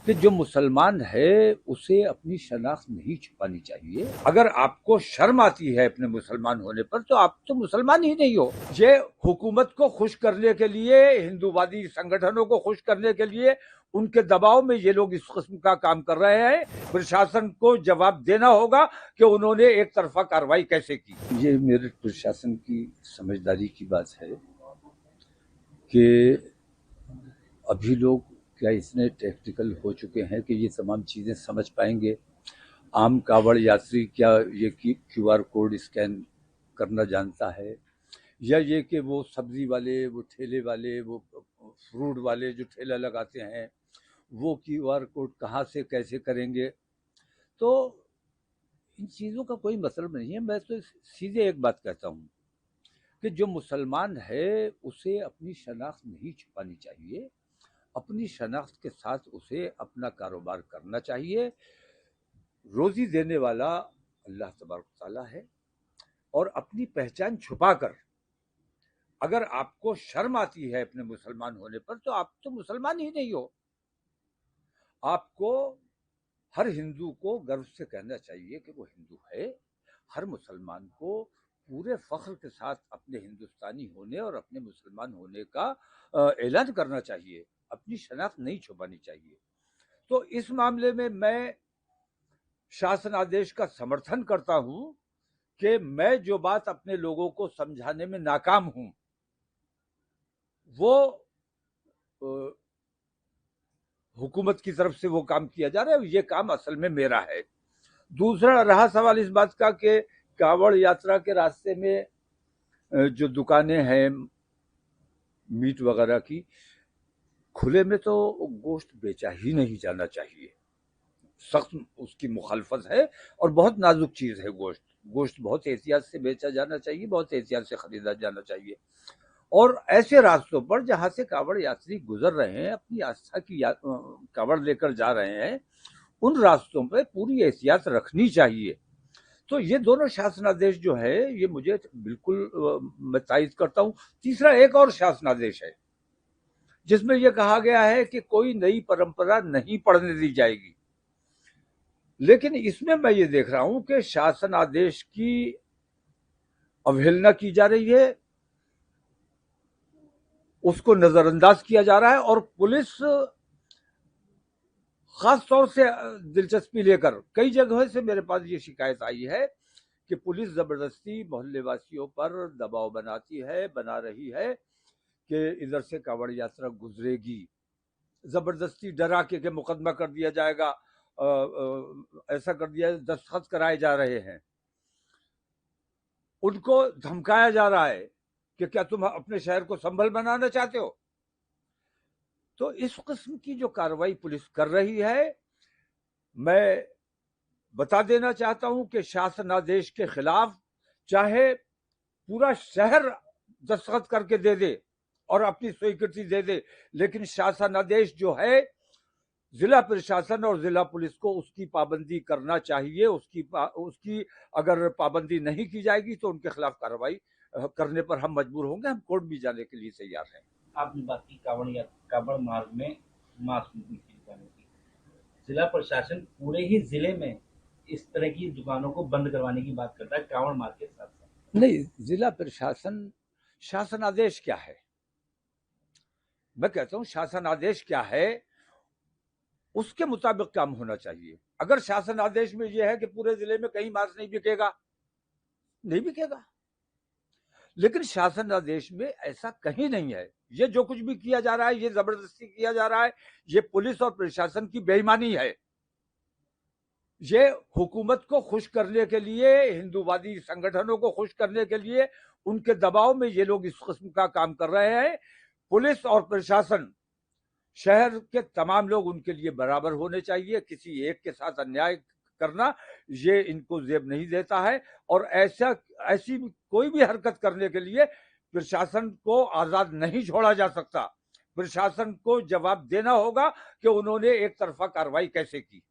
कि जो मुसलमान है उसे अपनी शनाख्त नहीं छुपानी चाहिए। अगर आपको शर्म आती है अपने मुसलमान होने पर तो आप तो मुसलमान ही नहीं हो। ये हुकूमत को खुश करने के लिए, हिंदूवादी संगठनों को खुश करने के लिए उनके दबाव में ये लोग इस किस्म का काम कर रहे हैं। प्रशासन को जवाब देना होगा कि उन्होंने एक तरफा कार्रवाई कैसे की। ये मेरठ प्रशासन की समझदारी की बात है कि अभी लोग क्या इतने टेक्निकल हो चुके हैं कि ये तमाम चीज़ें समझ पाएंगे। आम कावड़ यात्री क्या ये QR कोड स्कैन करना जानता है, या ये कि वो सब्जी वाले, वो ठेले वाले, वो फ्रूट वाले जो ठेला लगाते हैं वो QR कोड कहाँ से कैसे करेंगे। तो इन चीज़ों का कोई मतलब नहीं है। मैं तो सीधे एक बात कहता हूँ कि जो मुसलमान है उसे अपनी शनाख्त नहीं छुपानी चाहिए। अपनी शनाख्त के साथ उसे अपना कारोबार करना चाहिए। रोजी देने वाला अल्लाह तबारक ताला है, और अपनी पहचान छुपाकर अगर आपको शर्म आती है अपने मुसलमान होने पर तो आप तो मुसलमान ही नहीं हो। आपको हर हिंदू को गर्व से कहना चाहिए कि वो हिंदू है। हर मुसलमान को पूरे फख्र के साथ अपने हिंदुस्तानी होने और अपने मुसलमान होने का ऐलान करना चाहिए। अपनी शनाख्त नहीं छुपानी चाहिए। तो इस मामले में मैं शासन आदेश का समर्थन करता हूं कि मैं जो बात अपने लोगों को समझाने में नाकाम हूं वो हुकूमत की तरफ से वो काम किया जा रहा है। ये काम असल में मेरा है। दूसरा रहा सवाल इस बात का कि कावड़ यात्रा के रास्ते में जो दुकानें हैं मीट वगैरह की, खुले में तो गोश्त बेचा ही नहीं जाना चाहिए। सख्त उसकी मुखालफत है, और बहुत नाजुक चीज़ है गोश्त। गोश्त बहुत एहतियात से बेचा जाना चाहिए, बहुत एहतियात से खरीदा जाना चाहिए। और ऐसे रास्तों पर जहाँ से कावड़ यात्री गुजर रहे हैं, अपनी आस्था की कावड़ लेकर जा रहे हैं, उन रास्तों पर पूरी एहतियात रखनी चाहिए। तो ये दोनों शासनादेश जो है ये मुझे बिल्कुल मैं तायद करता हूँ। तीसरा एक और शासनादेश है जिसमें यह कहा गया है कि कोई नई परंपरा नहीं पढ़ने दी जाएगी। लेकिन इसमें मैं ये देख रहा हूं कि शासन आदेश की अवहेलना की जा रही है, उसको नजरअंदाज किया जा रहा है, और पुलिस खास तौर से दिलचस्पी लेकर कई जगहों से मेरे पास ये शिकायत आई है कि पुलिस जबरदस्ती मोहल्ले वासियों पर दबाव बना रही है कि इधर से कावड़ यात्रा गुजरेगी। जबरदस्ती डरा के मुकदमा कर दिया जाएगा, ऐसा कर दिया, दस्तखत कराए जा रहे हैं। उनको धमकाया जा रहा है कि क्या तुम अपने शहर को संभल बनाना चाहते हो। तो इस किस्म की जो कार्रवाई पुलिस कर रही है, मैं बता देना चाहता हूं कि शासनादेश के खिलाफ चाहे पूरा शहर दस्तखत करके दे दे और अपनी स्वीकृति दे दे, लेकिन शासनादेश जो है जिला प्रशासन और जिला पुलिस को उसकी पाबंदी करना चाहिए। उसकी अगर पाबंदी नहीं की जाएगी तो उनके खिलाफ कार्रवाई करने पर हम मजबूर होंगे। हम कोर्ट भी जाने के लिए तैयार हैं। आपने बात की कावड़ मार्ग में मांस की दुकानों की। जिला प्रशासन पूरे ही जिले में इस तरह की दुकानों को बंद करवाने की बात करता है कावड़ मार्ग के साथ साथ। नहीं, जिला प्रशासन, शासन आदेश क्या है, मैं कहता हूं शासन आदेश क्या है उसके मुताबिक काम होना चाहिए। अगर शासन आदेश में यह है कि पूरे जिले में कहीं मांस नहीं बिकेगा, नहीं बिकेगा। लेकिन शासन आदेश में ऐसा कहीं नहीं है। ये जो कुछ भी किया जा रहा है ये जबरदस्ती किया जा रहा है। ये पुलिस और प्रशासन की बेईमानी है। ये हुकूमत को खुश करने के लिए, हिंदूवादी संगठनों को खुश करने के लिए उनके दबाव में ये लोग इस किस्म का काम कर रहे हैं। पुलिस और प्रशासन, शहर के तमाम लोग उनके लिए बराबर होने चाहिए। किसी एक के साथ अन्याय करना ये इनको जेब नहीं देता है, और ऐसी कोई भी हरकत करने के लिए प्रशासन को आजाद नहीं छोड़ा जा सकता। प्रशासन को जवाब देना होगा कि उन्होंने एक तरफा कार्रवाई कैसे की।